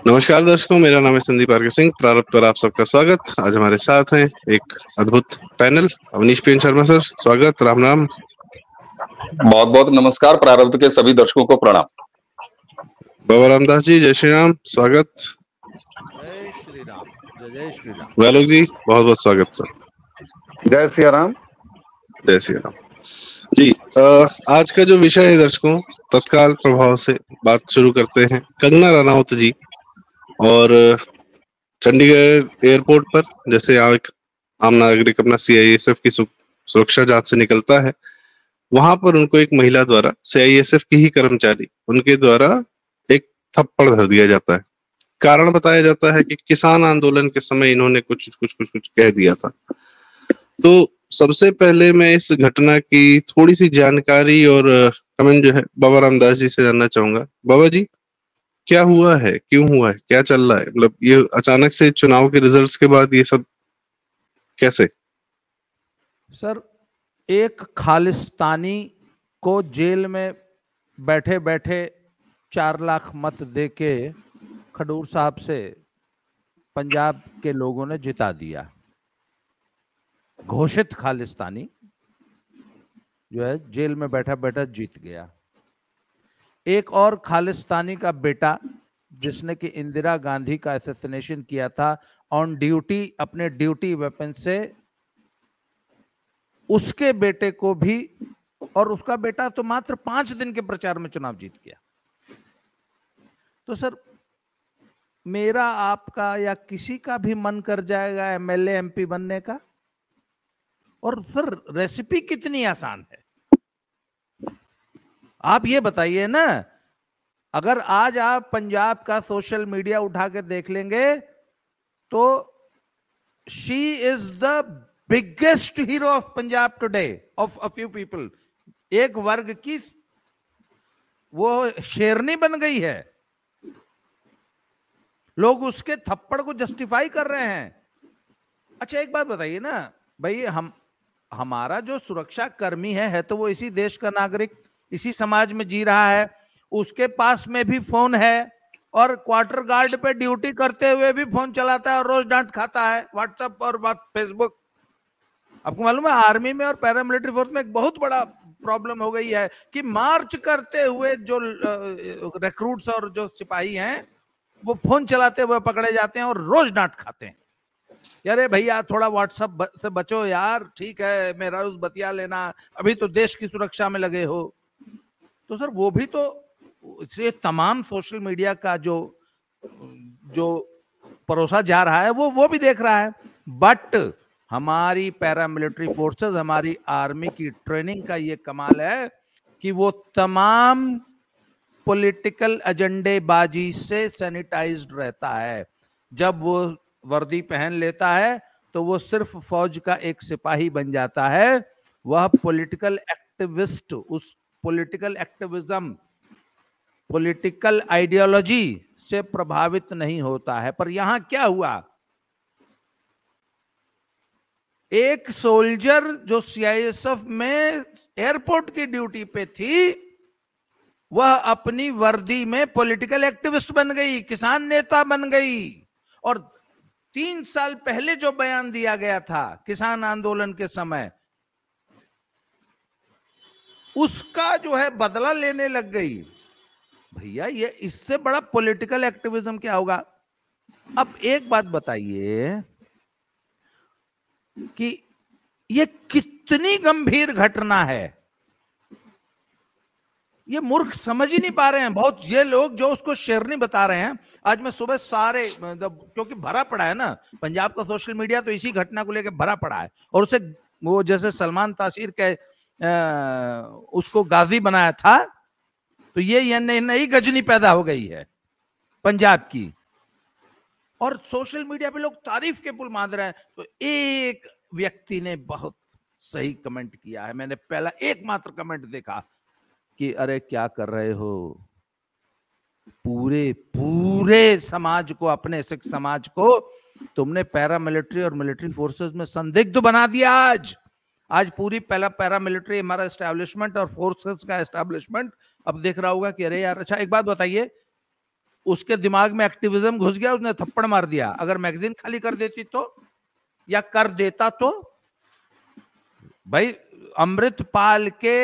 नमस्कार दर्शकों, मेरा नाम है संदीप आर के सिंह। प्रारंभ पर आप सबका स्वागत। आज हमारे साथ हैं एक अद्भुत पैनल, अवनीश पेन शर्मा सर। स्वागत, राम राम। बहुत बहुत नमस्कार। प्रारब्ध के सभी दर्शकों को प्रणाम। बाबा रामदास जी, जय श्री राम। स्वागत। जय श्री राम। जय श्री राम। वैलोक जी, बहुत बहुत स्वागत सर। जय श्री राम। जय श्री राम जी। आज का जो विषय है दर्शकों, तत्काल प्रभाव से बात शुरू करते हैं। कंगना रनौत जी और चंडीगढ़ एयरपोर्ट पर जैसे एक आम नागरिक अपना सीआईएसएफ की सुरक्षा जांच से निकलता है, वहां पर उनको एक महिला द्वारा, सीआईएसएफ की ही कर्मचारी, उनके द्वारा एक थप्पड़ धर दिया जाता है। कारण बताया जाता है कि किसान आंदोलन के समय इन्होंने कुछ कह दिया था। तो सबसे पहले मैं इस घटना की थोड़ी सी जानकारी और कमेंट जो है बाबा रामदास जी से जानना चाहूंगा। बाबा जी, क्या हुआ है, क्यों हुआ है, क्या चल रहा है? मतलब ये अचानक से चुनाव के रिजल्ट्स के बाद ये सब कैसे? सर, एक खालिस्तानी को जेल में बैठे बैठे 4 लाख मत देके खडूर साहब से पंजाब के लोगों ने जिता दिया। घोषित खालिस्तानी जो है जेल में बैठा बैठा जीत गया। एक और खालिस्तानी का बेटा जिसने कि इंदिरा गांधी का असैसिनेशन किया था ऑन ड्यूटी, अपने ड्यूटी वेपन से, उसके बेटे को भी, और उसका बेटा तो मात्र 5 दिन के प्रचार में चुनाव जीत गया। तो सर, मेरा, आपका या किसी का भी मन कर जाएगा एमएलए एमपी बनने का। और सर, रेसिपी कितनी आसान है आप ये बताइए ना। अगर आज आप पंजाब का सोशल मीडिया उठा के देख लेंगे तो she is the biggest hero of Punjab today, of a few people. एक वर्ग की वो शेरनी बन गई है। लोग उसके थप्पड़ को जस्टिफाई कर रहे हैं। अच्छा, एक बात बताइए ना भाई, हमारा जो सुरक्षा कर्मी है तो वो इसी देश का नागरिक, इसी समाज में जी रहा है। उसके पास में भी फोन है और क्वार्टर गार्ड पे ड्यूटी करते हुए भी फोन चलाता है और रोज डांट खाता है व्हाट्सएप और फेसबुक। आपको मालूम है आर्मी में और पैरामिलिट्री फोर्स में एक बहुत बड़ा प्रॉब्लम हो गई है कि मार्च करते हुए जो रिक्रूट्स और जो सिपाही हैं वो फोन चलाते हुए पकड़े जाते हैं और रोज डांट खाते हैं। यार भैया, थोड़ा व्हाट्सएप से बचो यार, ठीक है मेरा रोज बतिया लेना, अभी तो देश की सुरक्षा में लगे हो। तो सर, वो भी तो से तमाम सोशल मीडिया का जो परोसा जा रहा है वो भी देख रहा है। बट हमारी पैरामिलिट्री फोर्सेस, हमारी आर्मी की ट्रेनिंग का ये कमाल है कि वो तमाम पॉलिटिकल एजेंडेबाजी से सैनिटाइज्ड रहता है। जब वो वर्दी पहन लेता है तो वो सिर्फ फौज का एक सिपाही बन जाता है। वह पॉलिटिकल एक्टिविस्ट, उस पॉलिटिकल एक्टिविज्म, पॉलिटिकल आइडियोलॉजी से प्रभावित नहीं होता है। पर यहां क्या हुआ, एक सोल्जर जो सीआईएसएफ में एयरपोर्ट की ड्यूटी पे थी, वह अपनी वर्दी में पॉलिटिकल एक्टिविस्ट बन गई, किसान नेता बन गई। और 3 साल पहले जो बयान दिया गया था किसान आंदोलन के समय, उसका जो है बदला लेने लग गई। भैया, ये इससे बड़ा पॉलिटिकल एक्टिविज्म क्या होगा? अब एक बात बताइए कि ये कितनी गंभीर घटना है, ये मूर्ख समझ ही नहीं पा रहे हैं बहुत। ये लोग जो उसको शेरनी बता रहे हैं, आज मैं सुबह सारे, क्योंकि भरा पड़ा है ना पंजाब का सोशल मीडिया, तो इसी घटना को लेकर भरा पड़ा है। और उसे वो जैसे सलमान तासीर के उसको गाजी बनाया था, तो ये नई गजनी पैदा हो गई है पंजाब की। और सोशल मीडिया पे लोग तारीफ के पुल मार रहे हैं। तो एक व्यक्ति ने बहुत सही कमेंट किया है, मैंने पहला एकमात्र कमेंट देखा कि अरे क्या कर रहे हो, पूरे समाज को, अपने सिख समाज को तुमने पैरामिलिट्री और मिलिट्री फोर्सेस में संदिग्ध बना दिया। आज पूरी पैरामिलिट्री हमारा एस्टैब्लिशमेंट और फोर्सेस का एस्टैब्लिशमेंट अब देख रहा होगा कि अरे यार। अच्छा, एक बात बताइए, उसके दिमाग में एक्टिविज्म घुस गया, उसने थप्पड़ मार दिया। अगर मैगजीन खाली कर देती तो, या कर देता तो। भाई अमृतपाल के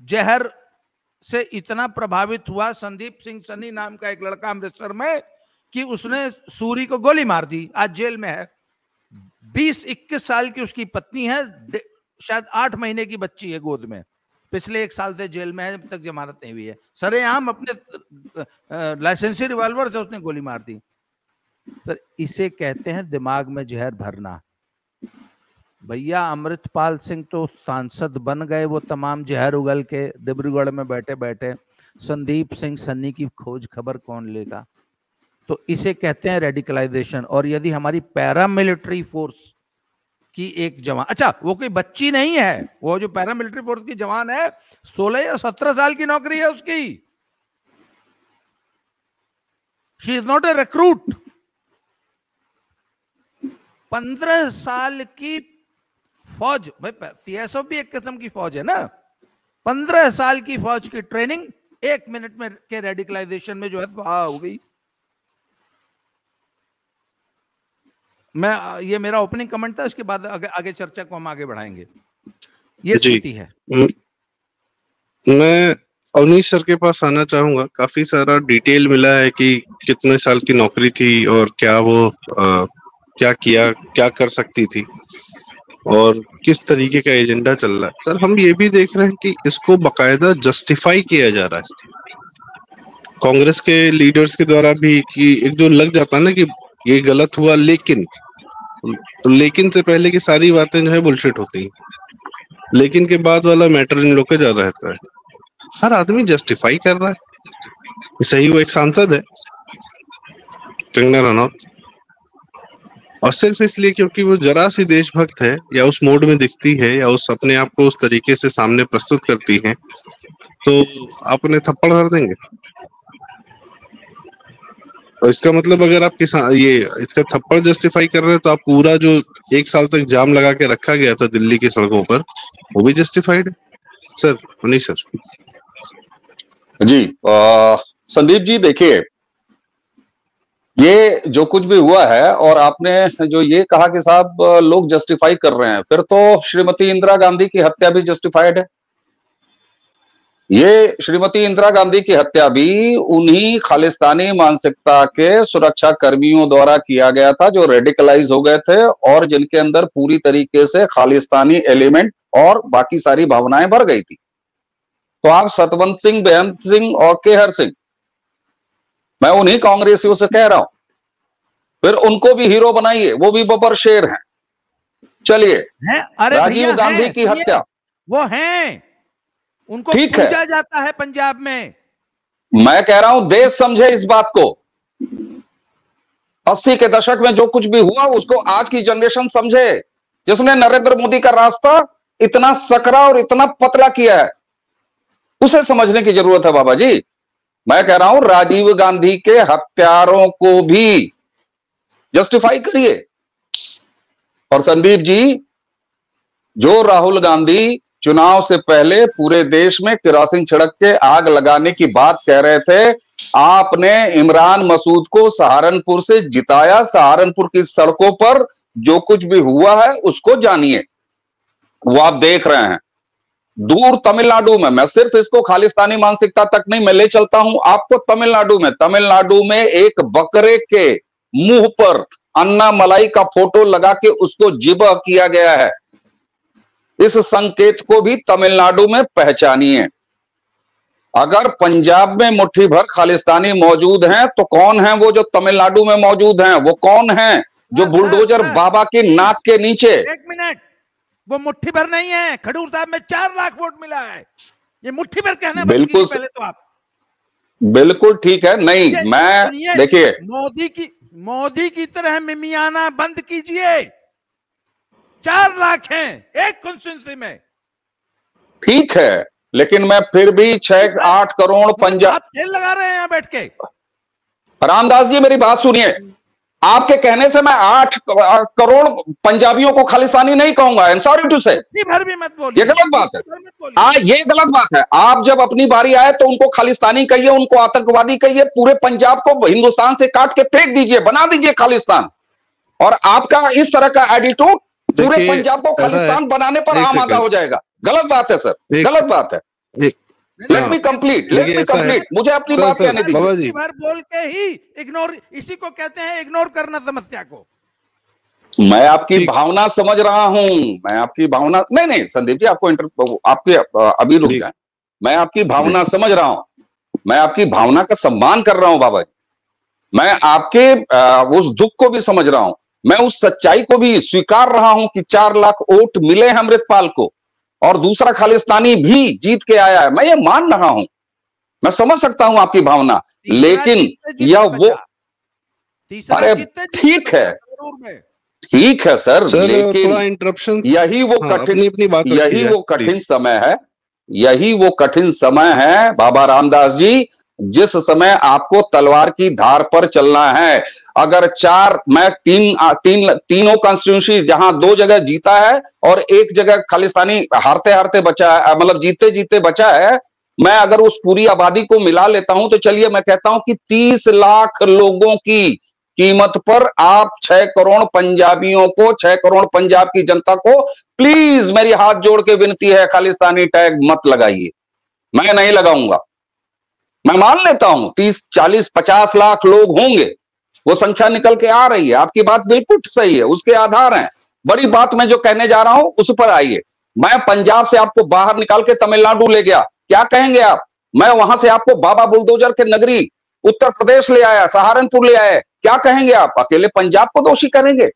जहर से इतना प्रभावित हुआ संदीप सिंह सन्नी नाम का एक लड़का अमृतसर में, कि उसने सूरी को गोली मार दी, आज जेल में है। 20-21 साल की उसकी पत्नी है, शायद 8 महीने की बच्ची है गोद में, पिछले 1 साल से जेल में है, अभी तक जमानत नहीं हुई है। सरेआम अपने लाइसेंसी रिवॉल्वर से उसने गोली मार दी। तो इसे कहते हैं दिमाग में जहर भरना। भैया अमृतपाल सिंह तो सांसद बन गए, वो तमाम जहर उगल के डिब्रूगढ़ में बैठे बैठे। संदीप सिंह सन्नी की खोज खबर कौन लेगा? तो इसे कहते हैं रेडिकलाइजेशन। और यदि हमारी पैरामिलिट्री फोर्स की एक जवान, अच्छा वो कोई बच्ची नहीं है, वो जो पैरामिलिट्री फोर्स की जवान है 16 या 17 साल की नौकरी है उसकी। She is not a recruit. 15 साल की फौज, भाई सीएसओ भी एक किस्म की फौज है ना। 15 साल की फौज की ट्रेनिंग 1 मिनट में के रेडिकलाइजेशन में जो है हो गई। ये मेरा ओपनिंग कमेंट था, इसके बाद आगे चर्चा को हम आगे बढ़ाएंगे। ये स्थिति है। मैं अवनीश सर के पास आना चाहूंगा। काफी सारा डिटेल मिला है कि कितने साल की नौकरी थी और क्या वो क्या किया, क्या कर सकती थी और किस तरीके का एजेंडा चल रहा है। सर हम ये भी देख रहे हैं कि इसको बकायदा जस्टिफाई किया जा रहा है कांग्रेस के लीडर्स के द्वारा भी, कि एक जो लग जाता है ना कि ये गलत हुआ, लेकिन तो लेकिन से पहले की सारी बातें जो है बुलशिट होती हैं। लेकिन के बाद वाला मैटर इन लोग का ज्यादा रहता है। हर आदमी जस्टिफाई कर रहा है। सही वो एक सांसद है कंगना रनौत, और सिर्फ इसलिए क्योंकि वो जरा सी देशभक्त है या उस मोड में दिखती है या उस अपने आप को उस तरीके से सामने प्रस्तुत करती है, तो आप उन्हें थप्पड़ धर देंगे। और इसका मतलब अगर आप ये इसका थप्पड़ जस्टिफाई कर रहे हैं, तो आप पूरा जो 1 साल तक जाम लगा के रखा गया था दिल्ली की सड़कों पर, वो भी जस्टिफाइड है। सर मनीष सर जी। संदीप जी देखिए, ये जो कुछ भी हुआ है, और आपने जो ये कहा कि साहब लोग जस्टिफाई कर रहे हैं, फिर तो श्रीमती इंदिरा गांधी की हत्या भी जस्टिफाइड है। ये श्रीमती इंदिरा गांधी की हत्या भी उन्हीं खालिस्तानी मानसिकता के सुरक्षा कर्मियों द्वारा किया गया था, जो रेडिकलाइज हो गए थे और जिनके अंदर पूरी तरीके से खालिस्तानी एलिमेंट और बाकी सारी भावनाएं भर गई थी। तो आप सतवंत सिंह, बेअंत सिंह और केहर सिंह, मैं उन्हीं कांग्रेसियों से कह रहा हूं, फिर उनको भी हीरो बनाइए, वो भी बबर शेर हैं। चलिए, राजीव गांधी की हत्या, वो हैं, उनको पूजा जाता है पंजाब में। मैं कह रहा हूं देश समझे इस बात को। 80 के दशक में जो कुछ भी हुआ उसको आज की जनरेशन समझे, जिसने नरेंद्र मोदी का रास्ता इतना सकरा और इतना पतला किया है, उसे समझने की जरूरत है बाबा जी। मैं कह रहा हूं राजीव गांधी के हत्यारों को भी जस्टिफाई करिए। और संदीप जी, जो राहुल गांधी चुनाव से पहले पूरे देश में केरोसिन छिड़क के आग लगाने की बात कह रहे थे, आपने इमरान मसूद को सहारनपुर से जिताया। सहारनपुर की सड़कों पर जो कुछ भी हुआ है उसको जानिए, वो आप देख रहे हैं। दूर तमिलनाडु में, मैं सिर्फ इसको खालिस्तानी मानसिकता तक नहीं, मैं ले चलता हूं आपको तमिलनाडु में एक बकरे के मुंह पर अन्ना मलाई का फोटो लगा के उसको जिबह किया गया है। इस संकेत को भी तमिलनाडु में पहचानिए। अगर पंजाब में मुट्ठी भर खालिस्तानी मौजूद हैं, तो कौन है वो जो तमिलनाडु में मौजूद हैं? वो कौन है जो बुलडोजर बाबा की नाक के नीचे? एक मिनट, वो मुट्ठी भर नहीं है। खडूर साहब में 4 लाख वोट मिला है। ये मुट्ठी भर कहना बिल्कुल पहले तो आप बिल्कुल ठीक है। नहीं, मैं देखिए, मोदी की तरह मिमियाना बंद कीजिए। 4 लाख हैं एक कॉन्स्टिट्यूंसी में, ठीक है, लेकिन मैं फिर भी 6-8 करोड़ पंजाब लगा रहे हैं यहां बैठ के। रामदास जी मेरी बात सुनिए, आपके कहने से मैं 8 करोड़ पंजाबियों को खालिस्तानी नहीं कहूंगा। आई एम सॉरी टू से, भर भी मत बोलिए, ये गलत बात है। ये गलत बात है। आप जब अपनी बारी आए तो उनको खालिस्तानी कहिए, उनको आतंकवादी कहिए, पूरे पंजाब को हिंदुस्तान से काट के फेंक दीजिए, बना दीजिए खालिस्तान। और आपका इस तरह का एटीट्यूड पूरे पंजाब को खालिस्तान बनाने पर आमादा हो जाएगा। गलत बात है सर, गलत बात है। लेट मी कंप्लीट, मुझे अपनी बात कहने दीजिए। भर बोल के ही इग्नोर, इसी को कहते हैं इग्नोर करना समस्या को। मैं आपकी भावना समझ रहा हूं, मैं आपकी भावना, नहीं संदीप जी, आपको आपके अभी रुक जाए। मैं आपकी भावना समझ रहा हूं, मैं आपकी भावना का सम्मान कर रहा हूं बाबा जी। मैं आपके उस दुख को भी समझ रहा हूं, मैं उस सच्चाई को भी स्वीकार रहा हूं कि 4 लाख वोट मिले हैं अमृतपाल को और दूसरा खालिस्तानी भी जीत के आया है। मैं ये मान रहा हूं, मैं समझ सकता हूं आपकी भावना, लेकिन यह वो, अरे ठीक है, ठीक है सर, लेकिन इंटरप्शन, यही वो कठिन समय है, यही वो कठिन समय है बाबा रामदास जी, जिस समय आपको तलवार की धार पर चलना है। अगर तीनों कॉन्स्टिट्यूंसी जहां 2 जगह जीता है और 1 जगह खालिस्तानी हारते हारते बचा है, मतलब जीते जीते बचा है, मैं अगर उस पूरी आबादी को मिला लेता हूं तो चलिए मैं कहता हूं कि 30 लाख लोगों की कीमत पर आप 6 करोड़ पंजाबियों को, 6 करोड़ पंजाब की जनता को प्लीज मेरी हाथ जोड़ के विनती है, खालिस्तानी टैग मत लगाइए। मैं नहीं लगाऊंगा। मैं मान लेता हूं 30, 40, 50 लाख लोग होंगे, वो संख्या निकल के आ रही है, आपकी बात बिल्कुल सही है, उसके आधार हैं। बड़ी बात मैं जो कहने जा रहा हूं उस पर आइए। मैं पंजाब से आपको बाहर निकाल के तमिलनाडु ले गया, क्या कहेंगे आप? मैं वहां से आपको बाबा बुलडोजर के नगरी उत्तर प्रदेश ले आया, सहारनपुर ले आया, क्या कहेंगे आप? अकेले पंजाब को दोषी करेंगे?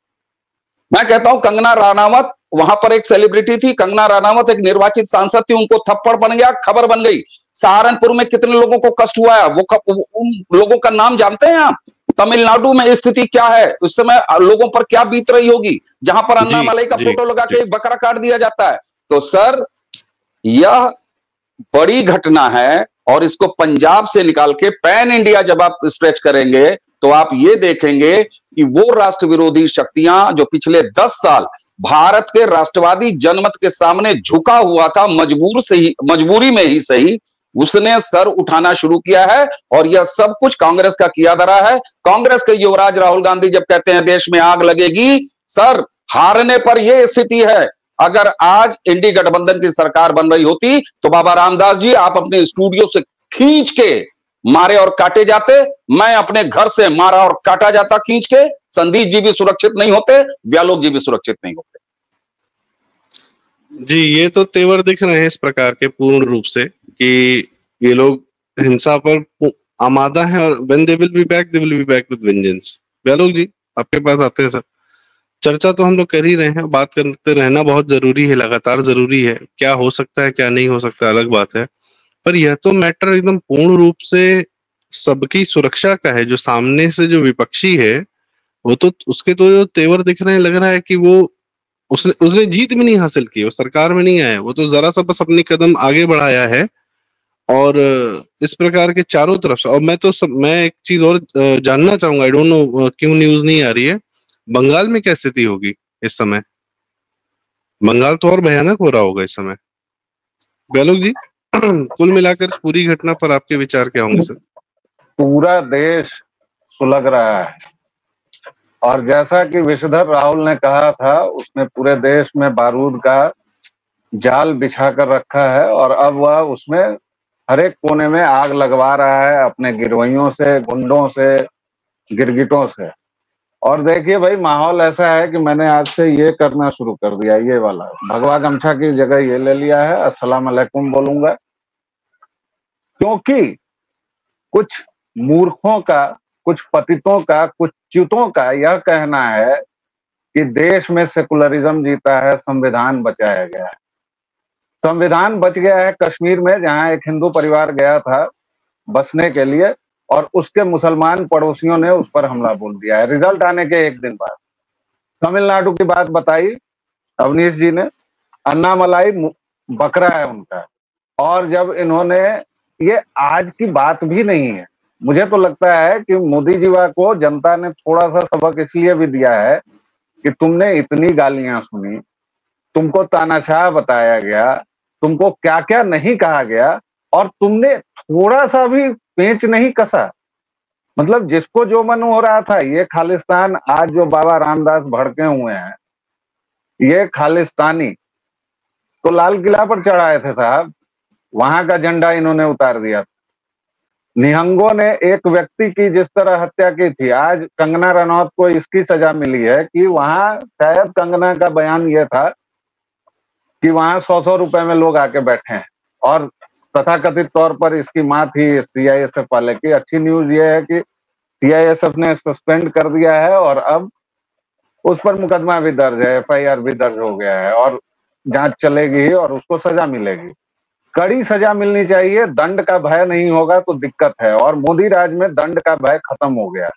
मैं कहता हूं कंगना रनावत वहां पर एक सेलिब्रिटी थी, कंगना रनावत एक निर्वाचित सांसद थी, उनको थप्पड़ बन गया, खबर बन गई। सहारनपुर में कितने लोगों को कष्ट हुआ है, उन लोगों का नाम जानते हैं आप? तमिलनाडु में स्थिति क्या है, उस समय लोगों पर क्या बीत रही होगी, जहां पर अन्नामलाई का फोटो लगा के बकरा काट दिया जाता है। तो सर यह बड़ी घटना है और इसको पंजाब से निकाल के पैन इंडिया जब आप स्ट्रेच करेंगे तो आप ये देखेंगे कि वो राष्ट्र विरोधी शक्तियां जो पिछले 10 साल भारत के राष्ट्रवादी जनमत के सामने झुका हुआ था, मजबूरी में ही सही, उसने सर उठाना शुरू किया है। और यह सब कुछ कांग्रेस का किया धरा है। कांग्रेस के युवराज राहुल गांधी जब कहते हैं देश में आग लगेगी, सर हारने पर यह स्थिति है। अगर आज इंडी गठबंधन की सरकार बन रही होती तो बाबा रामदास जी आप अपने स्टूडियो से खींच के मारे और काटे जाते, मैं अपने घर से मारा और काटा जाता खींच के, संदीप जी भी सुरक्षित नहीं होते, व्यालोक जी भी सुरक्षित नहीं होते। जी, ये तो तेवर दिख रहे हैं इस प्रकार के पूर्ण रूप से कि ये लोग हिंसा पर आमादा हैं और when they will be back, they will be back with vengeance। व्यालोक जी आपके पास आते हैं सर। चर्चा तो हम लोग कर ही रहे हैं, बात करते रहना बहुत जरूरी है, लगातार जरूरी है। क्या हो सकता है क्या नहीं हो सकता अलग बात है, पर यह तो मैटर एकदम पूर्ण रूप से सबकी सुरक्षा का है। जो सामने से जो विपक्षी है वो तो उसके तो जो तेवर दिख रहे हैं, लग रहा है कि वो उसने जीत भी नहीं हासिल की, वो सरकार में नहीं आया, वो तो जरा सा बस अपनी कदम आगे बढ़ाया है। और इस प्रकार के चारों तरफ से, और मैं एक चीज और जानना चाहूंगा, आई डोंट नो क्यों न्यूज नहीं आ रही है, बंगाल में क्या स्थिति होगी इस समय? बंगाल तो और भयानक हो रहा होगा इस समय। व्यालोक जी कुल मिलाकर पूरी घटना पर आपके विचार क्या होंगे सर? पूरा देश सुलग रहा है और जैसा कि विषधर राहुल ने कहा था, उसने पूरे देश में बारूद का जाल बिछा कर रखा है और अब वह उसमें हर एक कोने में आग लगवा रहा है अपने गिरोहियों से, गुंडों से, गिरगिटों से। और देखिए भाई, माहौल ऐसा है कि मैंने आज से ये करना शुरू कर दिया, ये वाला भगवा गमछा की जगह ये ले लिया है, अस्सलाम अलैकुम बोलूंगा, क्योंकि कुछ मूर्खों का, कुछ पतितों का, कुछ च्युतों का यह कहना है कि देश में सेकुलरिज्म जीता है, संविधान बचाया गया है। संविधान बच गया है कश्मीर में, जहां एक हिंदू परिवार गया था बसने के लिए और उसके मुसलमान पड़ोसियों ने उस पर हमला बोल दिया है, रिजल्ट आने के 1 दिन बाद। तमिलनाडु की बात बताई अवनीश जी ने, अन्नामलाई बकरा है उनका। और जब इन्होंने, ये आज की बात भी नहीं है, मुझे तो लगता है कि मोदी जी को जनता ने थोड़ा सा सबक इसलिए भी दिया है कि तुमने इतनी गालियां सुनी, तुमको तानाशाह बताया गया, तुमको क्या क्या नहीं कहा गया, और तुमने थोड़ा सा भी पेंच नहीं कसा। मतलब जिसको जो मन हो रहा था, ये खालिस्तान, आज जो बाबा रामदास भड़के हुए हैं, ये खालिस्तानी तो लाल किला पर चढ़ाए थे साहब, वहां का झंडा इन्होंने उतार दिया। निहंगों ने एक व्यक्ति की जिस तरह हत्या की थी, आज कंगना रनौत को इसकी सजा मिली है कि वहां शायद कंगना का बयान यह था कि वहां 100-100 रुपए में लोग आके बैठे हैं, और तथाकथित तौर पर इसकी मां थी सीआईएसएफ वाले की। अच्छी न्यूज ये है कि सीआईएसएफ ने सस्पेंड कर दिया है और अब उस पर मुकदमा भी दर्ज है, एफआईआर भी दर्ज हो गया है, और जांच चलेगी और उसको सजा मिलेगी। कड़ी सजा मिलनी चाहिए, दंड का भय नहीं होगा तो दिक्कत है, और मोदी राज में दंड का भय खत्म हो गया।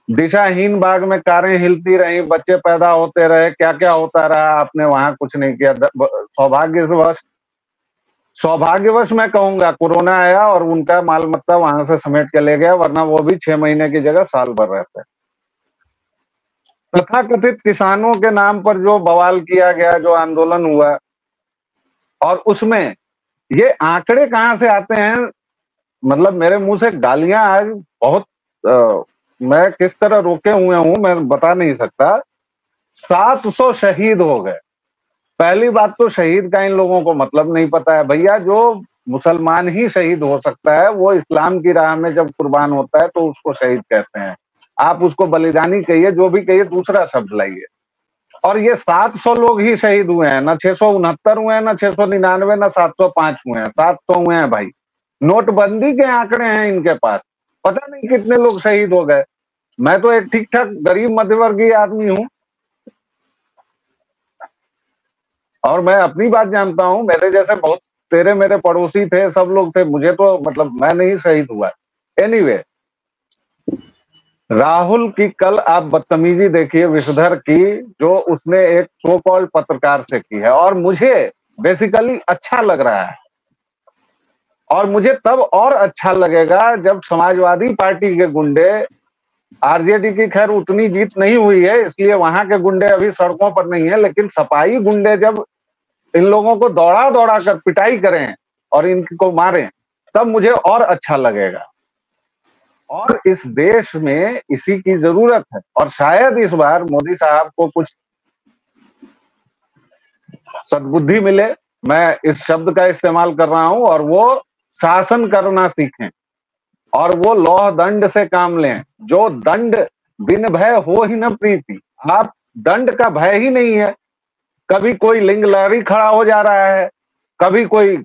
दिशाहीन बाग में कारें हिलती रही, बच्चे पैदा होते रहे, क्या क्या होता रहा, आपने वहां कुछ नहीं किया। सौभाग्यवश मैं कहूंगा कोरोना आया और उनका माल मत्ता वहां से समेट के ले गया, वरना वो भी 6 महीने की जगह साल भर रहते। तथाकथित किसानों के नाम पर जो बवाल किया गया, जो आंदोलन हुआ, और उसमें ये आंकड़े कहां से आते हैं, मतलब मेरे मुंह से गालियां आज बहुत मैं किस तरह रोके हुए हूं मैं बता नहीं सकता। 700 शहीद हो गए। पहली बात तो शहीद का इन लोगों को मतलब नहीं पता है भैया। जो मुसलमान ही शहीद हो सकता है, वो इस्लाम की राह में जब कुर्बान होता है तो उसको शहीद कहते हैं। आप उसको बलिदानी कहिए, जो भी कहिए, दूसरा शब्द लाइए। और ये 700 लोग ही शहीद हुए हैं, ना 669 हुए हैं, ना 699, ना 705 हुए हैं, 700 हुए हैं भाई। नोटबंदी के आंकड़े हैं इनके पास, पता नहीं कितने लोग शहीद हो गए। मैं तो एक ठीक ठाक गरीब मध्यवर्गीय आदमी हूं, और मैं अपनी बात जानता हूं। मेरे जैसे बहुत तेरे मेरे पड़ोसी थे, सब लोग थे, मुझे तो मतलब मैं नहीं शहीद हुआ। एनीवे, राहुल की कल आप बदतमीजी देखिए विषधर की, जो उसने एक सो कॉल्ड पत्रकार से की है, और मुझे बेसिकली अच्छा लग रहा है। और मुझे तब और अच्छा लगेगा जब समाजवादी पार्टी के गुंडे, आरजेडी की खैर उतनी जीत नहीं हुई है इसलिए वहां के गुंडे अभी सड़कों पर नहीं है, लेकिन सपाई गुंडे जब इन लोगों को दौड़ा दौड़ा कर पिटाई करें और इनको मारें, तब मुझे और अच्छा लगेगा। और इस देश में इसी की जरूरत है, और शायद इस बार मोदी साहब को कुछ सद्बुद्धि मिले, मैं इस शब्द का इस्तेमाल कर रहा हूं, और वो शासन करना सीखें और वो लौह दंड से काम लें। जो दंड बिन भय हो ही न प्रीति, आप दंड का भय ही नहीं है। कभी कोई लिंग लहरी खड़ा हो जा रहा है, कभी कोई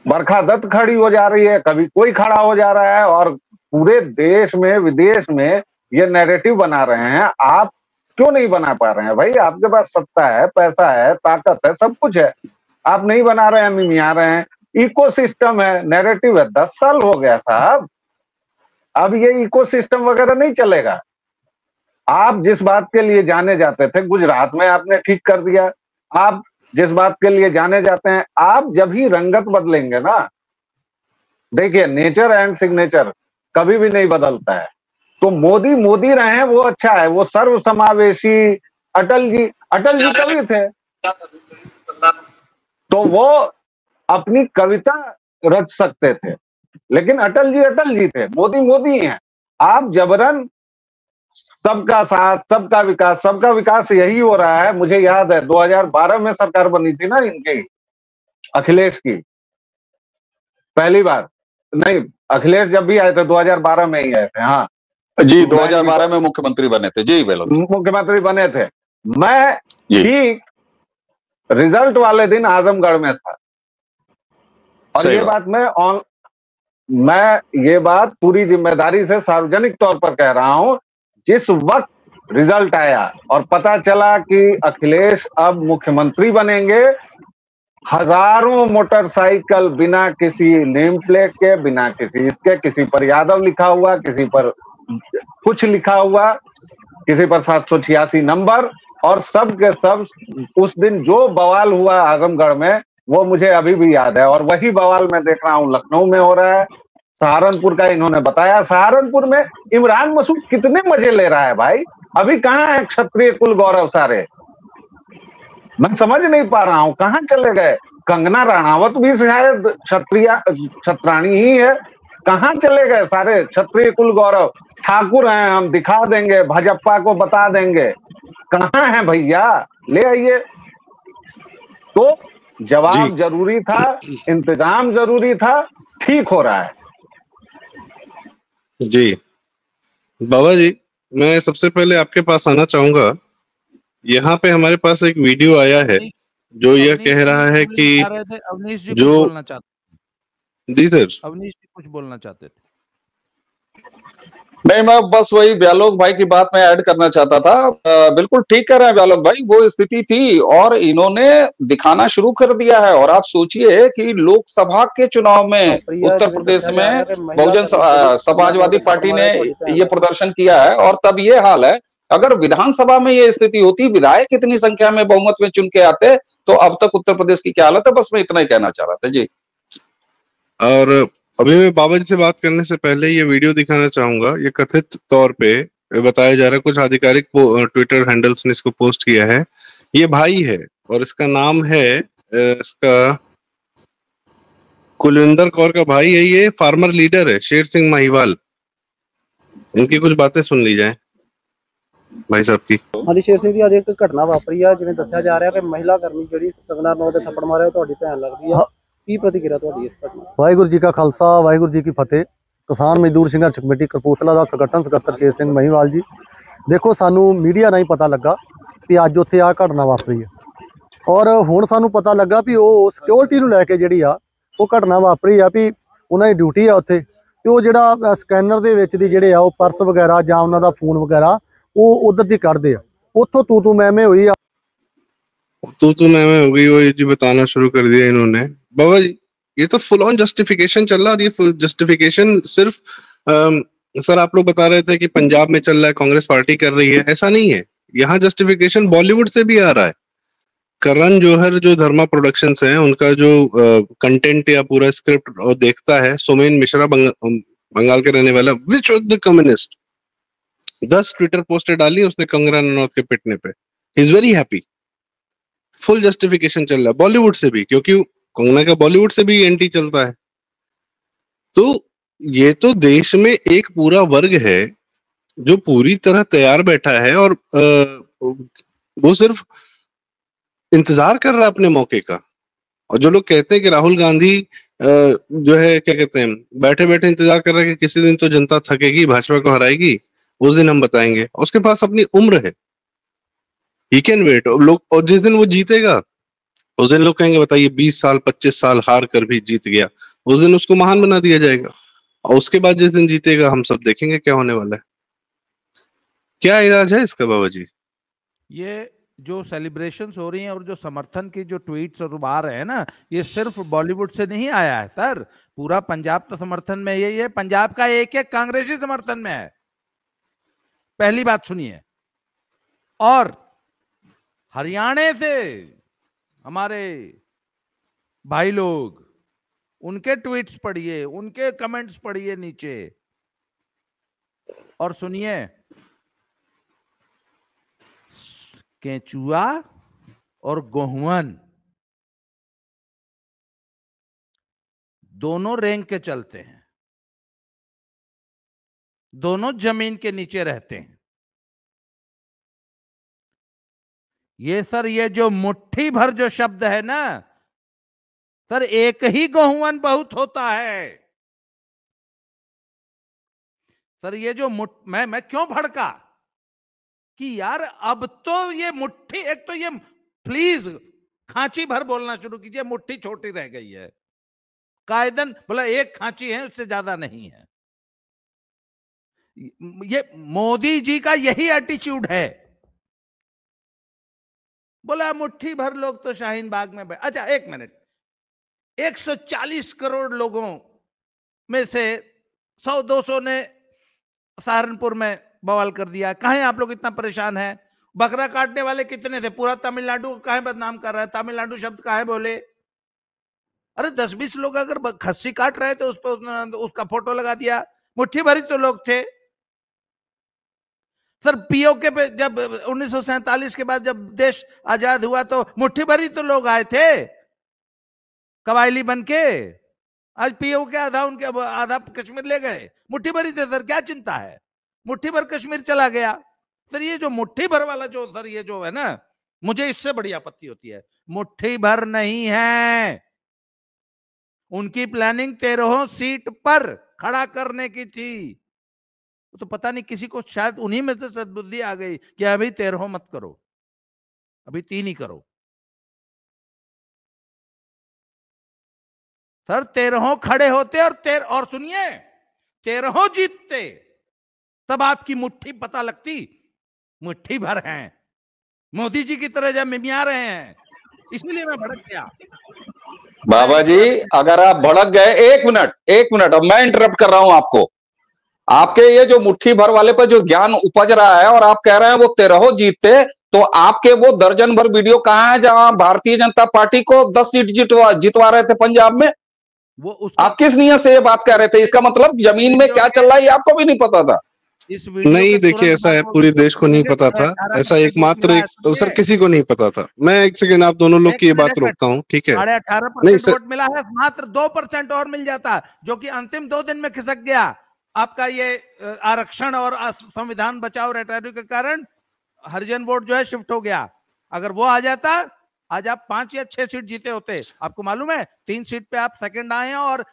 बरखा दत्त खड़ी हो जा रही है, कभी कोई खड़ा हो जा रहा है, और पूरे देश में विदेश में ये नैरेटिव बना रहे हैं। आप क्यों नहीं बना पा रहे हैं भाई? आपके पास सत्ता है, पैसा है, ताकत है, सब कुछ है, आप नहीं बना रहे हैं, मिमिया रहे हैं। इकोसिस्टम है, नैरेटिव है। 10 साल हो गया साहब, अब ये इकोसिस्टम वगैरह नहीं चलेगा। आप जिस बात के लिए जाने जाते थे, गुजरात में आपने ठीक कर दिया। आप जिस बात के लिए जाने जाते हैं, आप जब ही रंगत बदलेंगे ना, देखिए नेचर एंड सिग्नेचर कभी भी नहीं बदलता है। तो मोदी मोदी रहे, वो अच्छा है, वो सर्व समावेशी। अटल जी कवि थे, तो वो अपनी कविता रच सकते थे, लेकिन अटल जी थे। मोदी हैं। आप जबरन सबका साथ, सबका विकास यही हो रहा है। मुझे याद है 2012 में सरकार बनी थी ना इनकी, अखिलेश की, पहली बार। नहीं, अखिलेश जब भी आए थे 2012 में ही आए थे। हाँ जी, 2012 में मुख्यमंत्री बने थे जी, मुख्यमंत्री बने थे। मैं ठीक रिजल्ट वाले दिन आजमगढ़ में था, और ये बात पूरी जिम्मेदारी से सार्वजनिक तौर पर कह रहा हूं। जिस वक्त रिजल्ट आया और पता चला कि अखिलेश अब मुख्यमंत्री बनेंगे, हजारों मोटरसाइकिल बिना किसी नेम प्लेट के, बिना किसी इसके, किसी पर यादव लिखा हुआ, किसी पर कुछ लिखा हुआ, किसी पर 786 नंबर, और सब के सब उस दिन जो बवाल हुआ आजमगढ़ में, वो मुझे अभी भी याद है। और वही बवाल मैं देख रहा हूं लखनऊ में हो रहा है, सहारनपुर का इन्होंने बताया। सहारनपुर में इमरान मसूद कितने मजे ले रहा है भाई, अभी कहाँ है क्षत्रिय कुल गौरव सारे, मैं समझ नहीं पा रहा हूं कहां चले गए। कंगना रनावत भी शायद क्षत्राणी ही है, कहां चले गए सारे क्षत्रिय कुल गौरव। ठाकुर हैं, हम दिखा देंगे, भाजपा को बता देंगे, कहां है भैया, ले आइए। तो जवाब जरूरी था, इंतजाम जरूरी था, ठीक हो रहा है। जी बाबा जी, मैं सबसे पहले आपके पास आना चाहूंगा। यहाँ पे हमारे पास एक वीडियो आया है जो यह कह रहा है कि अवनीश जी जो बोलना चाहते, जी सर, अवनीश जी कुछ बोलना चाहते थे। नहीं, मैं बस वही व्यालोक भाई की बात में ऐड करना चाहता था। बिल्कुल ठीक कह रहे हैं व्यालोक भाई, वो स्थिति थी और इन्होंने दिखाना शुरू कर दिया है। और आप सोचिए कि लोकसभा के चुनाव में उत्तर प्रदेश में बहुजन समाजवादी पार्टी ने ये प्रदर्शन किया है और तब ये हाल है। अगर विधानसभा में ये स्थिति होती, विधायक कितनी संख्या में बहुमत में चुन के आते, तो अब तक उत्तर प्रदेश की क्या हालत है। बस मैं इतना ही कहना चाह रहा था जी। और अभी मैं बाबा जी से बात करने से पहले ये वीडियो दिखाना चाहूंगा। ये कथित तौर पे बताया जा रहा है, कुछ आधिकारिक ट्विटर हैंडल्स ने इसको पोस्ट किया है। ये भाई है और इसका नाम है, इसका कुलविंदर कौर का भाई है, ये फार्मर लीडर है शेर सिंह महिवाल। इनकी कुछ बातें सुन ली जाए भाई साहब की। हाँ जी शेर सिंह जी, आज एक घटना वापरी है जिवें दस्सिया जा रहा है कि महिला कर्मी ਜਿਹੜੀ ਕੰਗਨਾ ਰਣੌਤ ਦੇ ਥੱਪੜ ਮਾਰਿਆ ਤੁਹਾਡੀ ਭੈਣ ਲੱਗਦੀ ਆ, ਕੀ ਪ੍ਰਤੀਕਿਰਿਆ ਤੁਹਾਡੀ ਇਸ ਘਟਨਾ? ਵਾਹਿਗੁਰੂ ਜੀ ਕਾ ਖਾਲਸਾ, ਵਾਹਿਗੁਰੂ ਜੀ ਕੀ ਫਤਿਹ। ਕਿਸਾਨ ਮਜ਼ਦੂਰ ਸੰਘਰਸ਼ ਕਮੇਟੀ ਕਪੂਰਥਲਾ ਦਾ ਸੰਗਠਨ ਸਕੱਤਰ ਸ਼ੇਰ ਸਿੰਘ ਮਹੀਵਾਲ ਜੀ। ਦੇਖੋ, ਸਾਨੂੰ ਮੀਡੀਆ ਰਾਹੀਂ ਪਤਾ ਲੱਗਾ ਕਿ ਅੱਜ ਉੱਥੇ ਆ ਘਟਨਾ ਵਾਪਰੀ ਹੈ ਔਰ ਹੁਣ ਸਾਨੂੰ ਪਤਾ ਲੱਗਾ ਵੀ ਉਹ ਸਿਕਿਉਰਿਟੀ ਨੂੰ ਲੈ ਕੇ ਜਿਹੜੀ ਆ ਉਹ ਘਟਨਾ ਵਾਪਰੀ ਆ ਵੀ ਉਹਨਾਂ ਦੀ ਡਿਊਟੀ ਆ ਉੱਥੇ, ਤੇ ਉਹ ਜਿਹੜਾ ਸਕੈਨਰ ਦੇ ਵਿੱਚ ਦੀ ਜਿਹੜੇ ਆ ਉਹ ਪਰਸ ਵਗੈਰਾ ਜਾਂ ਉਹਨਾਂ ਦਾ ਫੋਨ ਵਗੈਰਾ ਉਹ ਉਧਰ ਦੀ ਕੱਢਦੇ ਆ, ਉੱਥੋਂ ਤੂੰ ਮੈਂ ਹੋਈ ਆ। तू मैं हो गई, वो ये जी बताना शुरू कर दिया इन्होंने। बाबा जी, ये तो फुल ऑन जस्टिफिकेशन चल रहा है। और ये फुल जस्टिफिकेशन सिर्फ सर आप लोग बता रहे थे कि पंजाब में चल रहा है, कांग्रेस पार्टी कर रही है, ऐसा नहीं है। यहाँ जस्टिफिकेशन बॉलीवुड से भी आ रहा है। करण जौहर जो धर्मा प्रोडक्शंस है, उनका जो कंटेंट या पूरा स्क्रिप्ट देखता है सोमेन मिश्रा, बंगाल के रहने वाला, which of the communist, 10 Twitter पोस्टें डाली उसने कंगना रनौत के पिटने पे। He is very happy. Full justification चल रहा है बॉलीवुड से भी, क्योंकि कंगना का बॉलीवुड से भी एंटी चलता है। तो ये तो देश में एक पूरा वर्ग है जो पूरी तरह तैयार बैठा है और वो सिर्फ इंतजार कर रहा है अपने मौके का। और जो लोग कहते हैं कि राहुल गांधी जो है, क्या कहते हैं, बैठे बैठे इंतजार कर रहा है कि किसी दिन तो जनता थकेगी, भाजपा को हराएगी, उस दिन हम बताएंगे। उसके पास अपनी उम्र है, ही कैन वेट। लोग, और जिस दिन वो जीतेगा उस दिन लोग कहेंगे बताइए 20 साल 25 साल हार कर भी जीत गया, उस दिन उसको महान बना दिया जाएगा। और उसके बाद जिस दिन जीतेगा हम सब देखेंगे क्या होने वाला है। क्या इलाज है इसका बाबा जी? ये जो सेलिब्रेशंस हो रही हैं और जो समर्थन की जो ट्वीट्स और आ रहे हैं ना, ये सिर्फ बॉलीवुड से नहीं आया है सर, पूरा पंजाब तो समर्थन में यही है। पंजाब का एक एक कांग्रेसी समर्थन में है, पहली बात सुनिए। और हरियाणा से हमारे भाई लोग, उनके ट्वीट्स पढ़िए, उनके कमेंट्स पढ़िए नीचे और सुनिए। केंचुआ और गोहुअन दोनों रैंक के चलते हैं, दोनों जमीन के नीचे रहते हैं। ये सर, ये जो मुट्ठी भर जो शब्द है ना सर, एक ही गोहुअन बहुत होता है सर। ये जो मैं क्यों भड़का कि यार अब तो ये मुट्ठी, एक तो ये प्लीज खांची भर बोलना शुरू कीजिए, मुट्ठी छोटी रह गई है। कायदन बोला एक खांची है, उससे ज्यादा नहीं है। ये मोदी जी का यही एटीट्यूड है। बोला मुट्ठी भर लोग तो शाहीन बाग में बैठ। अच्छा एक मिनट, 140 करोड़ लोगों में से 100-200 ने सहारनपुर में बवाल कर दिया। कहां आप लोग इतना परेशान हैं? बकरा काटने वाले कितने थे? पूरा तमिलनाडु कहां बदनाम कर रहा है? तमिलनाडु शब्द कहां बोले? अरे 10-20 लोग अगर खस्सी काट रहे थे उस पर उसका फोटो लगा दिया, मुट्ठी भरी तो लोग थे सर। पीओके पे जब 1947 के बाद जब देश आजाद हुआ तो मुट्ठी भरी तो लोग आए थे कबायली बन के। आज पीओके आधा उनके आधा कश्मीर ले गए, मुट्ठी भरी थे सर, क्या चिंता है, मुट्ठी भर कश्मीर चला गया सर। ये जो मुट्ठी भर वाला जो सर ये जो है ना, मुझे इससे बड़ी आपत्ति होती है। मुट्ठी भर नहीं है, उनकी प्लानिंग 13 सीट पर खड़ा करने की थी। तो पता नहीं किसी को शायद उन्हीं में से सद्बुद्धि आ गई कि अभी 13 मत करो, अभी 3 ही करो। सर 13 खड़े होते और सुनिए 13 जीतते, तब आपकी मुट्ठी पता लगती। मुट्ठी भर हैं, मोदी जी की तरह जब मिमिया रहे हैं, इसलिए मैं भड़क गया। बाबा जी अगर आप भड़क गए, एक मिनट, अब मैं इंटरप्ट कर रहा हूं आपको। आपके ये जो मुट्ठी भर वाले पर जो ज्ञान उपज रहा है और आप कह रहे हैं वो 13 जीतते, तो आपके वो दर्जन भर वीडियो कहां है जहां भारतीय जनता पार्टी को 10 सीट जितवा रहे थे पंजाब में? वो आप किस नियत से ये बात कह रहे थे? इसका मतलब जमीन में क्या चल रहा है ये आपको भी नहीं पता था? नहीं देखिए, ऐसा है, पूरे देश को नहीं पता था, ऐसा एकमात्र एक तो सर किसी को नहीं पता था। मैं एक सेकंड आप दोनों लोग की ये बात रोकता हूँ, ठीक है? 18% वोट मिला है, मात्र 2% और मिल जाता, जो कि अंतिम 2 दिन में खिसक गया आपका ये आरक्षण और संविधान बचाओ रैटारी के कारण हरिजन वोट जो है शिफ्ट हो गया। अगर वो आ जाता, आज आप 5 या 6 सीट जीते होते। आपको मालूम है 3 सीट पे आप सेकंड आए हैं और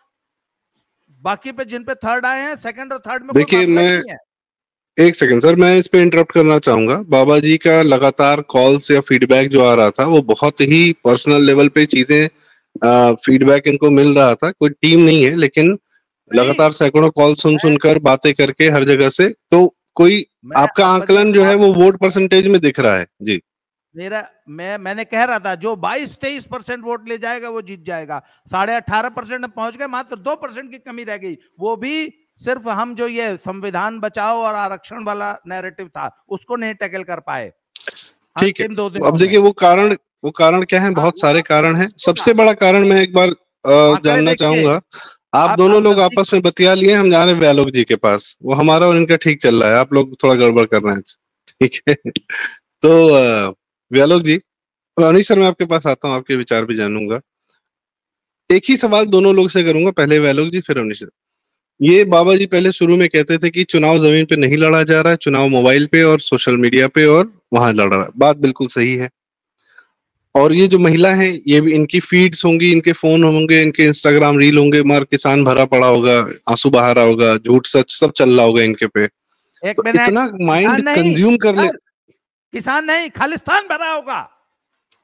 बाकी पे जिन पे थर्ड आए हैं, सेकंड और थर्ड में देखिए मैं एक सेकंड सर, मैं इस पे इंटरप्ट करना चाहूंगा। बाबा जी का लगातार कॉल्स या फीडबैक जो आ रहा था वो बहुत ही पर्सनल लेवल पे चीजें फीडबैक इनको मिल रहा था। कोई टीम नहीं है, लेकिन लगातार सैकड़ों कॉल सुनकर बातें करके हर जगह से, तो कोई आपका आकलन जो है वो वोट परसेंटेज में दिख रहा है जी। मैंने कह रहा था जो 22-23% वोट ले जाएगा वो जीत जाएगा। 18.5% में पहुंच गए, मात्र 2% की कमी रह गई। वो भी सिर्फ हम जो ये संविधान बचाओ और आरक्षण वाला नैरेटिव था उसको नहीं टैकल कर पाए। ठीक है, अब देखिए वो कारण क्या है? बहुत सारे कारण हैं। सबसे बड़ा कारण मैं एक बार जानना चाहूंगा, आप दोनों लोग आपस में बतिया लिए, हम जा रहे हैं व्यालोक जी के पास, वो हमारा और इनका ठीक चल रहा है, आप लोग थोड़ा गड़बड़ कर रहे हैं, ठीक है? तो व्यालोक जी, अनिश सर मैं आपके पास आता हूँ, आपके विचार भी जानूंगा। एक ही सवाल दोनों लोग से करूंगा, पहले व्यालोक जी फिर अनिश सर। ये बाबा जी पहले शुरू में कहते थे कि चुनाव जमीन पे नहीं लड़ा जा रहा है, चुनाव मोबाइल पे और सोशल मीडिया पे और वहां लड़ रहा है। बात बिल्कुल सही है। और ये जो महिला है, ये भी इनकी फीड्स होंगी, इनके फोन होंगे, इनके इंस्टाग्राम रील होंगे, मगर किसान भरा पड़ा होगा, आंसू बहा रहा होगा, झूठ सच सब चल रहा होगा इनके पे। तो इतना माइंड कंज्यूम कर ले। किसान नहीं, खालिस्तान भरा होगा।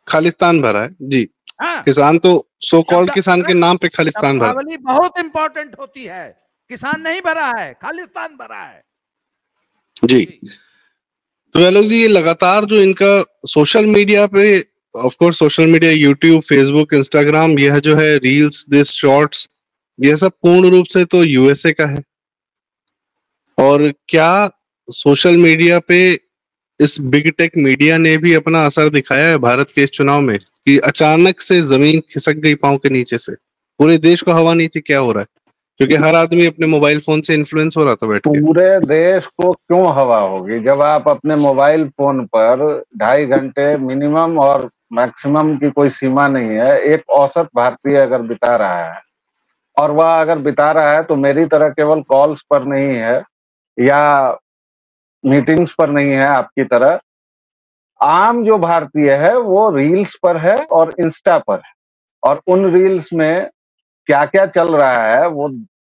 खालिस्तान भरा है जी। हाँ। किसान तो सो कॉल्ड किसान के नाम पे खालिस्तान भरा। बहुत इंपॉर्टेंट होती है, किसान नहीं भरा है, खालिस्तान भरा है जी। तो व्यालोक जी, ये लगातार जो इनका सोशल मीडिया पे, of course social media, YouTube, Facebook, Instagram, यह जो है रील्स, दिस शॉर्ट्स, यह सब पूर्ण रूप से तो यूएसए का है। और क्या सोशल मीडिया पे इस बिग टेक मीडिया ने भी अपना असर दिखाया है भारत के इस चुनाव में, कि अचानक से जमीन खिसक गई पांव के नीचे से? पूरे देश को हवा नहीं थी, क्या हो रहा है? क्योंकि हर आदमी अपने मोबाइल फोन से इन्फ्लुएंस हो रहा था बैठ के। पूरे देश को क्यों हवा होगी जब आप अपने मोबाइल फोन पर 2.5 घंटे मिनिमम और मैक्सिमम की कोई सीमा नहीं है, एक औसत भारतीय अगर बिता रहा है, और वह अगर बिता रहा है तो मेरी तरह केवल कॉल्स पर नहीं है या मीटिंग्स पर नहीं है, आपकी तरह आम जो भारतीय है वो रील्स पर है और इंस्टा पर है। और उन रील्स में क्या क्या चल रहा है वो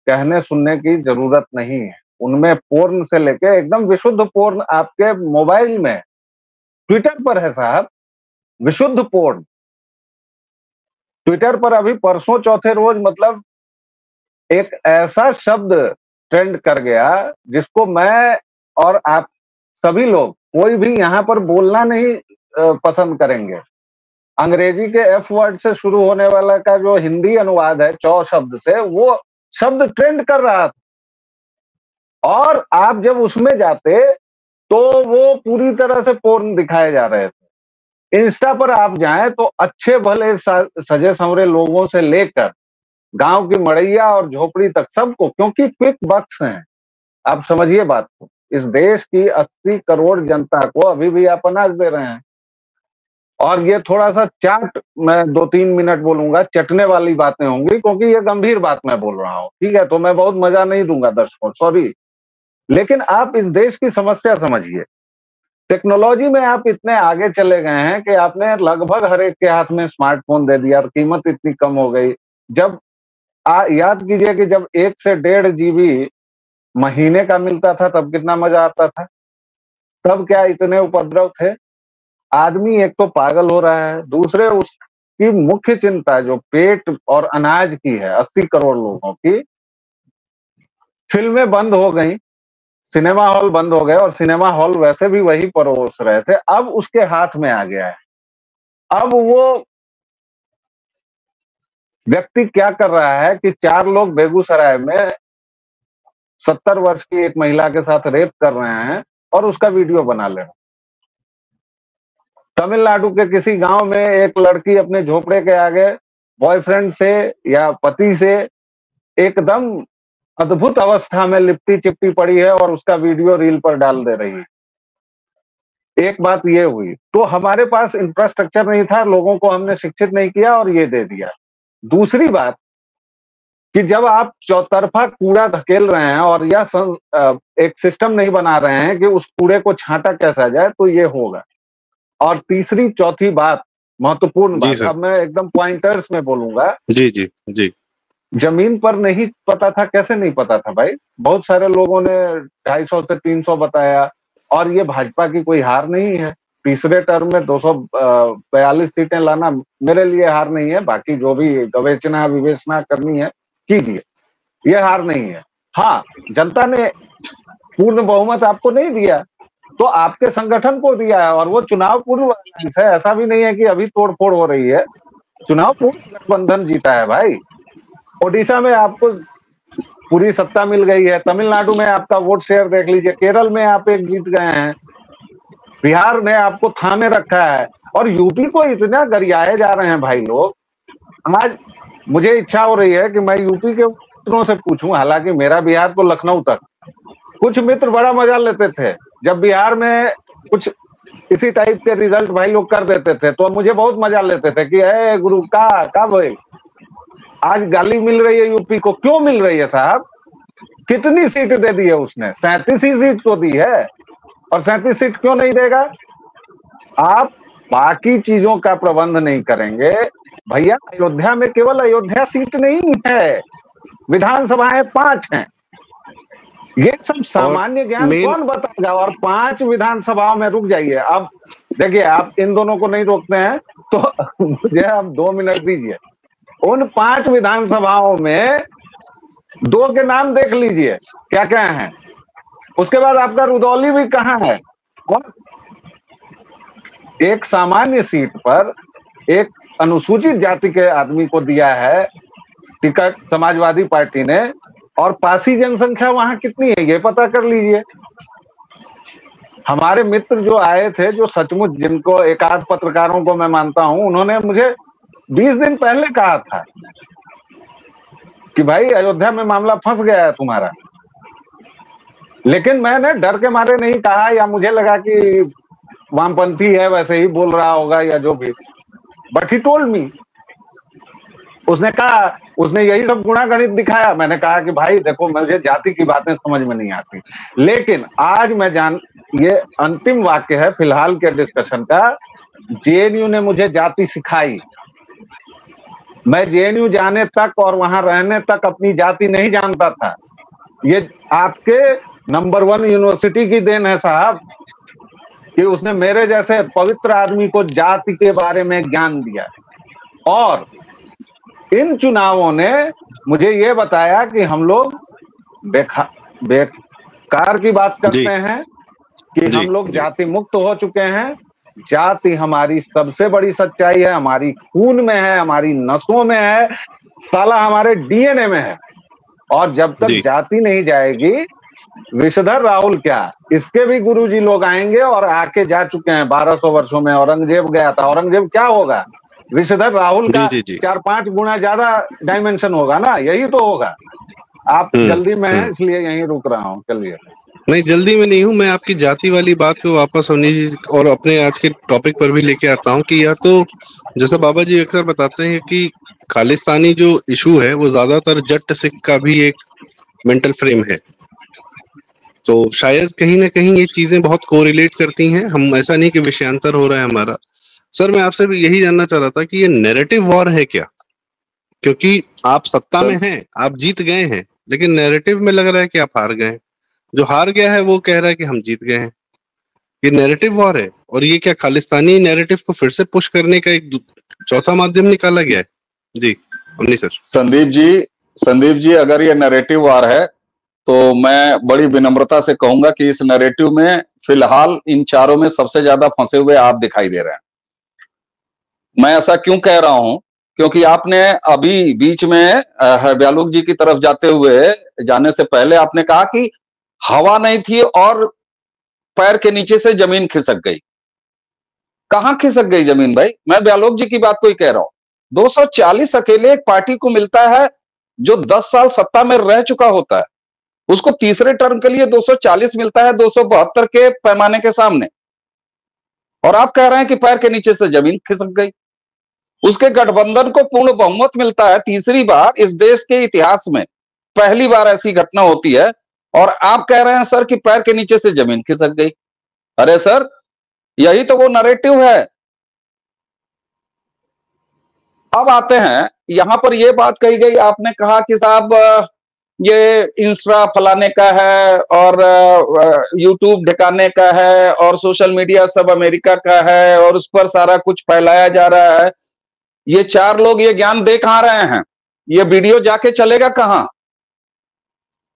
कहने सुनने की जरूरत नहीं है। उनमें पोर्न से लेके एकदम विशुद्ध पोर्न आपके मोबाइल में, ट्विटर पर है साहब, विशुद्ध पोर्न। ट्विटर पर अभी परसों चौथे रोज मतलब एक ऐसा शब्द ट्रेंड कर गया जिसको मैं और आप सभी लोग, कोई भी यहाँ पर बोलना नहीं पसंद करेंगे। अंग्रेजी के एफ वर्ड से शुरू होने वाला का जो हिंदी अनुवाद है चौ शब्द से, वो शब्द ट्रेंड कर रहा था। और आप जब उसमें जाते तो वो पूरी तरह से पोर्न दिखाए जा रहे थे। इंस्टा पर आप जाएं तो अच्छे भले सजे संवरे लोगों से लेकर गांव की मड़ैया और झोपड़ी तक सबको, क्योंकि क्विक बक्स हैं। आप समझिए बात को, इस देश की 80 करोड़ जनता को अभी भी आप अनाज दे रहे हैं। और ये थोड़ा सा चाट, मैं 2-3 मिनट बोलूंगा, चटने वाली बातें होंगी क्योंकि ये गंभीर बात मैं बोल रहा हूं, ठीक है? तो मैं बहुत मजा नहीं दूंगा दर्शकों, सॉरी। लेकिन आप इस देश की समस्या समझिए। टेक्नोलॉजी में आप इतने आगे चले गए हैं कि आपने लगभग हर एक के हाथ में स्मार्टफोन दे दिया और कीमत इतनी कम हो गई। जब याद कीजिए कि जब 1 से 1.5 GB महीने का मिलता था तब कितना मजा आता था, तब क्या इतने उपद्रव थे। आदमी एक तो पागल हो रहा है, दूसरे उसकी मुख्य चिंता जो पेट और अनाज की है 80 करोड़ लोगों की। फिल्में बंद हो गई, सिनेमा हॉल बंद हो गए, और सिनेमा हॉल वैसे भी वही परोस रहे थे, अब उसके हाथ में आ गया है। अब वो व्यक्ति क्या कर रहा है कि 4 लोग बेगूसराय में 70 वर्ष की एक महिला के साथ रेप कर रहे हैं और उसका वीडियो बना ले रहे हैं। तमिलनाडु के किसी गांव में एक लड़की अपने झोपड़े के आगे बॉयफ्रेंड से या पति से एकदम अद्भुत अवस्था में लिपटी चिपटी पड़ी है और उसका वीडियो रील पर डाल दे रही है। एक बात ये हुई, तो हमारे पास इंफ्रास्ट्रक्चर नहीं था, लोगों को हमने शिक्षित नहीं किया और ये दे दिया। दूसरी बात कि जब आप चौतरफा कूड़ा धकेल रहे हैं और यह एक सिस्टम नहीं बना रहे हैं कि उस कूड़े को छांटा कैसा जाए, तो ये होगा। और तीसरी चौथी बात, महत्वपूर्ण बात, अब मैं एकदम पॉइंटर्स में बोलूंगा। जी जी जी। जमीन पर नहीं पता था, कैसे नहीं पता था भाई? बहुत सारे लोगों ने 250 से 300 बताया, और ये भाजपा की कोई हार नहीं है। तीसरे टर्म में 242 सीटें लाना मेरे लिए हार नहीं है, बाकी जो भी गवेचना विवेचना करनी है कीजिए, ये हार नहीं है। हाँ, जनता ने पूर्ण बहुमत आपको नहीं दिया तो आपके संगठन को दिया है, और वो चुनाव पूर्व है, ऐसा भी नहीं है कि अभी तोड़फोड़ हो रही है। चुनाव पूर्व गठबंधन जीता है भाई। ओडिशा में आपको पूरी सत्ता मिल गई है, तमिलनाडु में आपका वोट शेयर देख लीजिए, केरल में आप एक जीत गए हैं, बिहार ने आपको थामे रखा है, और यूपी को इतना गरियाए जा रहे हैं भाई लोग। आज मुझे इच्छा हो रही है कि मैं यूपी के मित्रों से पूछूं, हालांकि मेरा बिहार तो लखनऊ तक। कुछ मित्र बड़ा मजा लेते थे जब बिहार में कुछ इसी टाइप के रिजल्ट भाई लोग कर देते थे, तो मुझे बहुत मजा लेते थे कि ए गुरु का भाई आज गाली मिल रही है यूपी को। क्यों मिल रही है साहब? कितनी सीट दे दी है उसने? 37 ही सीट तो दी है, और 37 सीट क्यों नहीं देगा? आप बाकी चीजों का प्रबंध नहीं करेंगे भैया। अयोध्या में केवल अयोध्या सीट नहीं है, विधानसभाएं 5 हैं। ये सब सामान्य ज्ञान कौन बताएगा? और 5 विधानसभाओं में, रुक जाइए अब, देखिए आप इन दोनों को नहीं रोकते हैं तो मुझे आप 2 मिनट दीजिए। उन 5 विधानसभाओं में 2 के नाम देख लीजिए क्या क्या हैं। उसके बाद आपका रुदौली भी कहाँ है? और एक सामान्य सीट पर एक अनुसूचित जाति के आदमी को दिया है टिकट समाजवादी पार्टी ने, और पासी जनसंख्या वहां कितनी है ये पता कर लीजिए। हमारे मित्र जो आए थे, जो सचमुच, जिनको एक आध पत्रकारों को मैं मानता हूं, उन्होंने मुझे 20 दिन पहले कहा था कि भाई अयोध्या में मामला फंस गया है तुम्हारा। लेकिन मैंने डर के मारे नहीं कहा, या मुझे लगा कि वामपंथी है वैसे ही बोल रहा होगा या जो भी, बट ही टोल्ड मी। उसने कहा, उसने यही सब गुणागणित दिखाया। मैंने कहा कि भाई देखो, मुझे जाति की बातें समझ में नहीं आती, लेकिन आज मैं ये अंतिम वाक्य है फिलहाल के डिस्कशन का, जेएनयू ने मुझे जाति सिखाई। मैं जेएनयू जाने तक और वहां रहने तक अपनी जाति नहीं जानता था। ये आपके नंबर 1 यूनिवर्सिटी की देन है साहब, कि उसने मेरे जैसे पवित्र आदमी को जाति के बारे में ज्ञान दिया। और इन चुनावों ने मुझे ये बताया कि हम लोग बेकार की बात करते हैं कि हम लोग जाति मुक्त हो चुके हैं। जाति हमारी सबसे बड़ी सच्चाई है, हमारी खून में है, हमारी नसों में है, साला हमारे डीएनए में है। और जब तक जाति नहीं जाएगी विषधर राहुल क्या, इसके भी गुरुजी लोग आएंगे और आके जा चुके हैं 1200 वर्षों में। औरंगजेब गया था, औरंगजेब क्या होगा, विषधर राहुल का 4-5 गुना ज्यादा डायमेंशन होगा ना, यही तो होगा। आप जल्दी में हैं इसलिए यहीं रुक रहा हूँ, चलिए। नहीं, जल्दी में नहीं हूँ मैं, आपकी जाति वाली बात को वापस होनी जी और अपने आज के टॉपिक पर भी लेके आता हूँ कि या तो जैसा बाबा जी अक्सर बताते हैं कि खालिस्तानी जो इशू है वो ज्यादातर जट सिख का भी एक मेंटल फ्रेम है, तो शायद कहीं ना कहीं ये चीजें बहुत कोरिलेट करती हैं। हम ऐसा नहीं कि विषयांतर हो रहा है हमारा। सर मैं आपसे भी यही जानना चाह रहा था कि ये नैरेटिव वॉर है क्या, क्योंकि आप सत्ता में हैं, आप जीत गए हैं, लेकिन नैरेटिव में लग रहा है कि आप हार गए हैं। जो हार गया है वो कह रहा है कि हम जीत गए हैं। ये नैरेटिव वॉर है, और ये क्या खालिस्तानी नैरेटिव को फिर से पुश करने का एक चौथा माध्यम निकाला गया है? जी अमनी सर। संदीप जी अगर ये नैरेटिव वॉर है तो मैं बड़ी विनम्रता से कहूंगा कि इस नैरेटिव में फिलहाल इन चारों में सबसे ज्यादा फंसे हुए आप दिखाई दे रहे हैं। मैं ऐसा क्यों कह रहा हूं, क्योंकि आपने अभी बीच में ब्यालुक जी की तरफ जाने से पहले आपने कहा कि हवा नहीं थी और पैर के नीचे से जमीन खिसक गई। कहां खिसक गई जमीन भाई? मैं ब्यालुक जी की बात को ही कह रहा हूं। 240 अकेले एक पार्टी को मिलता है जो 10 साल सत्ता में रह चुका होता है, उसको तीसरे टर्म के लिए 240 मिलता है 272 के पैमाने के सामने, और आप कह रहे हैं कि पैर के नीचे से जमीन खिसक गई। उसके गठबंधन को पूर्ण बहुमत मिलता है, तीसरी बार इस देश के इतिहास में पहली बार ऐसी घटना होती है, और आप कह रहे हैं सर कि पैर के नीचे से जमीन खिसक गई। अरे सर यही तो वो नैरेटिव है। अब आते हैं यहां पर ये बात कही गई, आपने कहा कि साहब ये इंस्टा फलाने का है और यूट्यूब ढकाने का है और सोशल मीडिया सब अमेरिका का है और उस पर सारा कुछ फैलाया जा रहा है। ये चार लोग ये ज्ञान दे कहां रहे हैं? ये वीडियो जाके चलेगा कहां?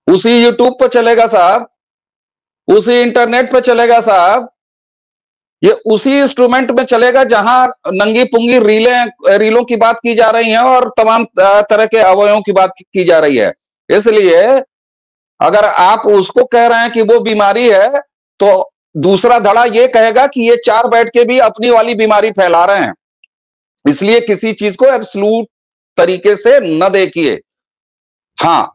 उसी यूट्यूब पर चलेगा साहब, उसी इंटरनेट पर चलेगा साहब, ये उसी इंस्ट्रूमेंट में चलेगा जहां नंगी पुंगी रीलों की बात की जा रही है और तमाम तरह के अवयवों की बात की जा रही है। इसलिए अगर आप उसको कह रहे हैं कि वो बीमारी है, तो दूसरा धड़ा ये कहेगा कि ये चार बैठ के भी अपनी वाली बीमारी फैला रहे हैं। इसलिए किसी चीज को एब्सोल्यूट तरीके से न देखिए। हां,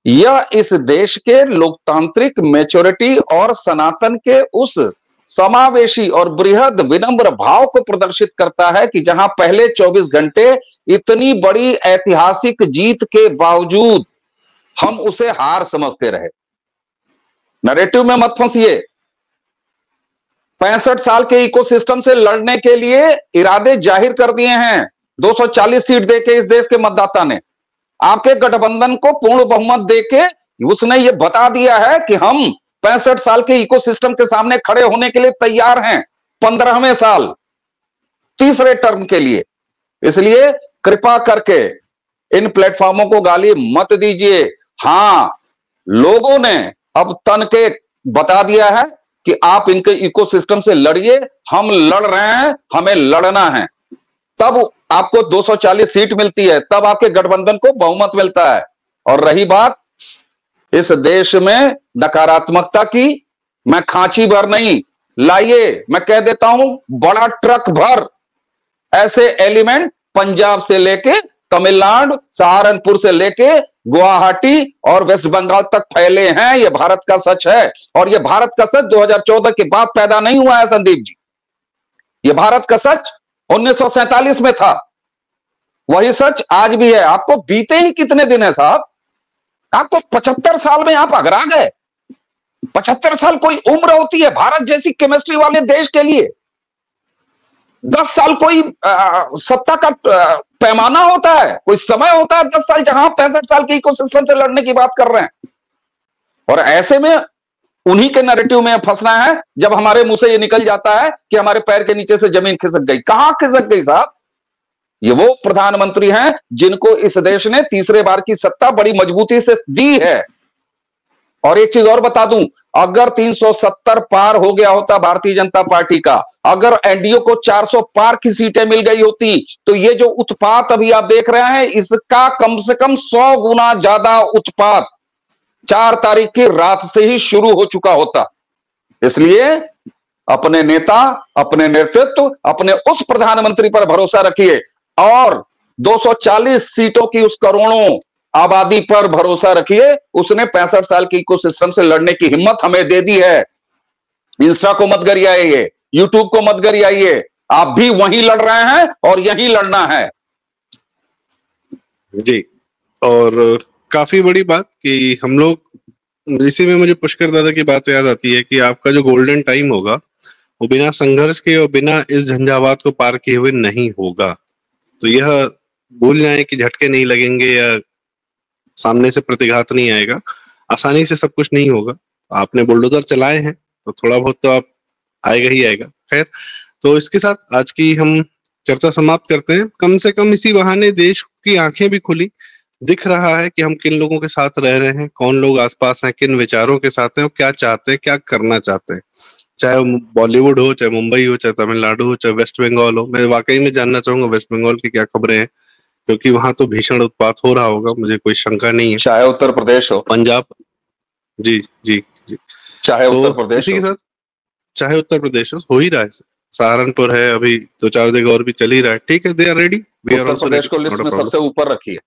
यह इस देश के लोकतांत्रिक मैच्योरिटी और सनातन के उस समावेशी और बृहद विनम्र भाव को प्रदर्शित करता है कि जहां पहले 24 घंटे इतनी बड़ी ऐतिहासिक जीत के बावजूद हम उसे हार समझते रहे। नैरेटिव में मत फंसिए। 65 साल के इकोसिस्टम से लड़ने के लिए इरादे जाहिर कर दिए हैं 240 सीट देके इस देश के मतदाता ने। आपके गठबंधन को पूर्ण बहुमत देके उसने ये बता दिया है कि हम 65 साल के इकोसिस्टम के सामने खड़े होने के लिए तैयार हैं 15वें साल तीसरे टर्म के लिए। इसलिए कृपा करके इन प्लेटफॉर्मों को गाली मत दीजिए। हां, लोगों ने अब तन के बता दिया है कि आप इनके इकोसिस्टम से लड़िए, हम लड़ रहे हैं, हमें लड़ना है, तब आपको 240 सीट मिलती है, तब आपके गठबंधन को बहुमत मिलता है। और रही बात इस देश में नकारात्मकता की, मैं खांची भर नहीं, लाइए, मैं कह देता हूं बड़ा ट्रक भर ऐसे एलिमेंट पंजाब से लेके तमिलनाडु, सहारनपुर से लेके गुवाहाटी और वेस्ट बंगाल तक फैले हैं। यह भारत का सच है, और यह भारत का सच 2014 के बाद पैदा नहीं हुआ है संदीप जी। यह भारत का सच 1947 में था, वही सच आज भी है। आपको बीते ही कितने दिन है साहब? आपको 75 साल में आप अगरा गए। 75 साल कोई उम्र होती है भारत जैसी केमिस्ट्री वाले देश के लिए? 10 साल कोई सत्ता का पैमाना होता है, कोई समय होता है 10 साल, जहां 65 साल के इकोसिस्टम से लड़ने की बात कर रहे हैं। और ऐसे में उन्हीं के नैरेटिव में फंसना है जब हमारे मुंह से ये निकल जाता है कि हमारे पैर के नीचे से जमीन खिसक गई। कहां खिसक गई साहब? ये वो प्रधानमंत्री हैं जिनको इस देश ने तीसरे बार की सत्ता बड़ी मजबूती से दी है। और एक चीज और बता दूं, अगर 370 पार हो गया होता भारतीय जनता पार्टी का, अगर एनडीए को 400 पार की सीटें मिल गई होती, तो ये जो उत्पात अभी आप देख रहे हैं इसका कम से कम 100 गुना ज्यादा उत्पात 4 तारीख की रात से ही शुरू हो चुका होता। इसलिए अपने नेता, अपने नेतृत्व, अपने उस प्रधानमंत्री पर भरोसा रखिए और 240 सीटों की उस करोड़ों आबादी पर भरोसा रखिए। उसने 65 साल की इकोसिस्टम से लड़ने की हिम्मत हमें दे दी है। इंस्टा को मत गरियाइए, यूट्यूब को मत गरियाइए, आप भी वहीं लड़ रहे हैं और यहीं लड़ना है जी। और काफी बड़ी बात कि हम लोग, इसी में मुझे पुष्कर दादा की बात याद आती है कि आपका जो गोल्डन टाइम होगा वो बिना संघर्ष के और बिना इस झंझावात को पार किए हुए नहीं होगा। तो यह भूल जाएं कि झटके नहीं लगेंगे या सामने से प्रतिघात नहीं आएगा, आसानी से सब कुछ नहीं होगा। आपने बुलडोजर चलाए हैं तो थोड़ा बहुत तो आप आएगा ही आएगा। खैर, तो इसके साथ आज की हम चर्चा समाप्त करते हैं। कम से कम इसी बहाने देश की आंखें भी खुली, दिख रहा है कि हम किन लोगों के साथ रह रहे हैं, कौन लोग आसपास हैं, किन विचारों के साथ हैं और क्या चाहते हैं, क्या करना चाहते हैं। चाहे बॉलीवुड हो, चाहे मुंबई हो, चाहे तमिलनाडु हो, चाहे वेस्ट बंगाल हो। मैं वाकई में जानना चाहूंगा वेस्ट बंगाल की क्या खबरें हैं, क्योंकि वहां तो भीषण उत्पात हो रहा होगा, मुझे कोई शंका नहीं है। चाहे उत्तर प्रदेश हो, पंजाब, जी जी जी, चाहे तो उत्तर प्रदेश इसी के साथ चाहे उत्तर प्रदेश हो ही रहा है। सहारनपुर है, अभी 2-4 जगह और भी चल ही रहा है। ठीक है, they are ready. Uttar Pradesh को लिस्ट में सबसे ऊपर रखिए।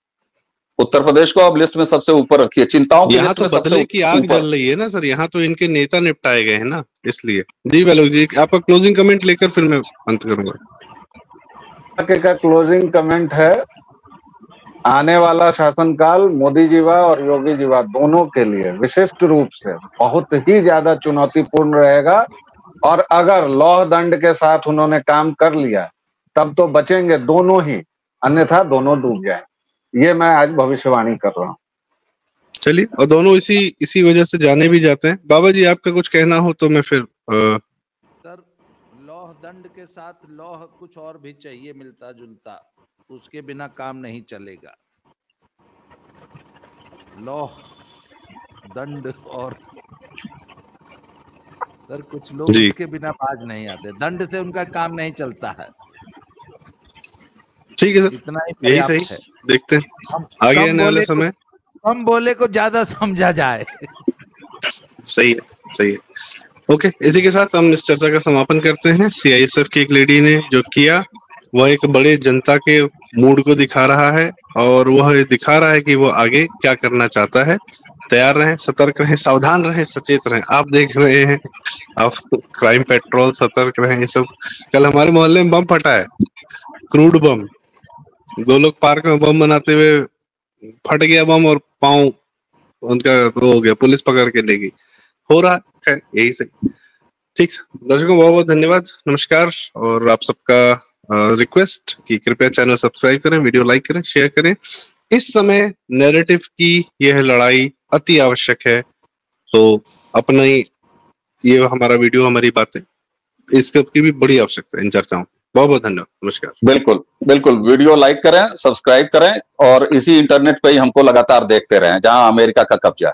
उत्तर प्रदेश को अब लिस्ट में सबसे ऊपर रखिए। चिंताओं की लिस्ट में सबसे बदले की आग जल रही है ना सर, यहाँ तो इनके नेता निपटाए गए हैं ना, इसलिए। जी वेलोग जी, आपका क्लोजिंग कमेंट लेकर फिर मैं अंत करूंगा। का क्लोजिंग कमेंट है, आने वाला शासनकाल मोदी जीवा और योगी जीवा दोनों के लिए विशिष्ट रूप से बहुत ही ज्यादा चुनौतीपूर्ण रहेगा। और अगर लौह दंड के साथ उन्होंने काम कर लिया तब तो बचेंगे दोनों ही, अन्यथा दोनों डूब जाए। ये मैं आज भविष्यवाणी कर रहा हूँ। चलिए, और दोनों इसी वजह से जाने भी जाते हैं। बाबा जी, आपका कुछ कहना हो तो मैं फिर सर, लौह दंड के साथ लौह कुछ और भी चाहिए मिलता जुलता, उसके बिना काम नहीं चलेगा। लौह दंड और सर कुछ लोग उसके बिना बाज नहीं आते, दंड से उनका काम नहीं चलता है। ठीक है सर, इतना ही यही सही है। देखते हैं आगे आने वाले समय हम बोले को ज्यादा समझा जाए। सही है, सही है। ओके, इसी के साथ हम इस चर्चा का समापन करते हैं। सीआईएसएफ की एक लेडी ने जो किया वह एक बड़े जनता के मूड को दिखा रहा है और वह दिखा रहा है कि वो आगे क्या करना चाहता है। तैयार रहें, सतर्क रहें, सावधान रहें, सचेत रहें। आप देख रहे हैं, आप क्राइम पेट्रोल, सतर्क रहें। ये सब, कल हमारे मोहल्ले में बम फटा है, क्रूड बम। 2 लोग पार्क में बम बनाते हुए फट गया बम और पांव उनका वो हो गया, पुलिस पकड़ के ले गई। हो रहा है, खैर यही सही। ठीक, दर्शकों बहुत बहुत धन्यवाद, नमस्कार। और आप सबका रिक्वेस्ट कि कृपया चैनल सब्सक्राइब करें, वीडियो लाइक करें, शेयर करें। इस समय नैरेटिव की यह लड़ाई अति आवश्यक है, तो अपना ही ये हमारा वीडियो, हमारी बातें, इसकी भी बड़ी आवश्यकता है इन चर्चाओं। बहुत बहुत धन्यवाद, नमस्कार। बिल्कुल बिल्कुल, वीडियो लाइक करें, सब्सक्राइब करें और इसी इंटरनेट पे ही हमको लगातार देखते रहें जहां अमेरिका का कब्जा है।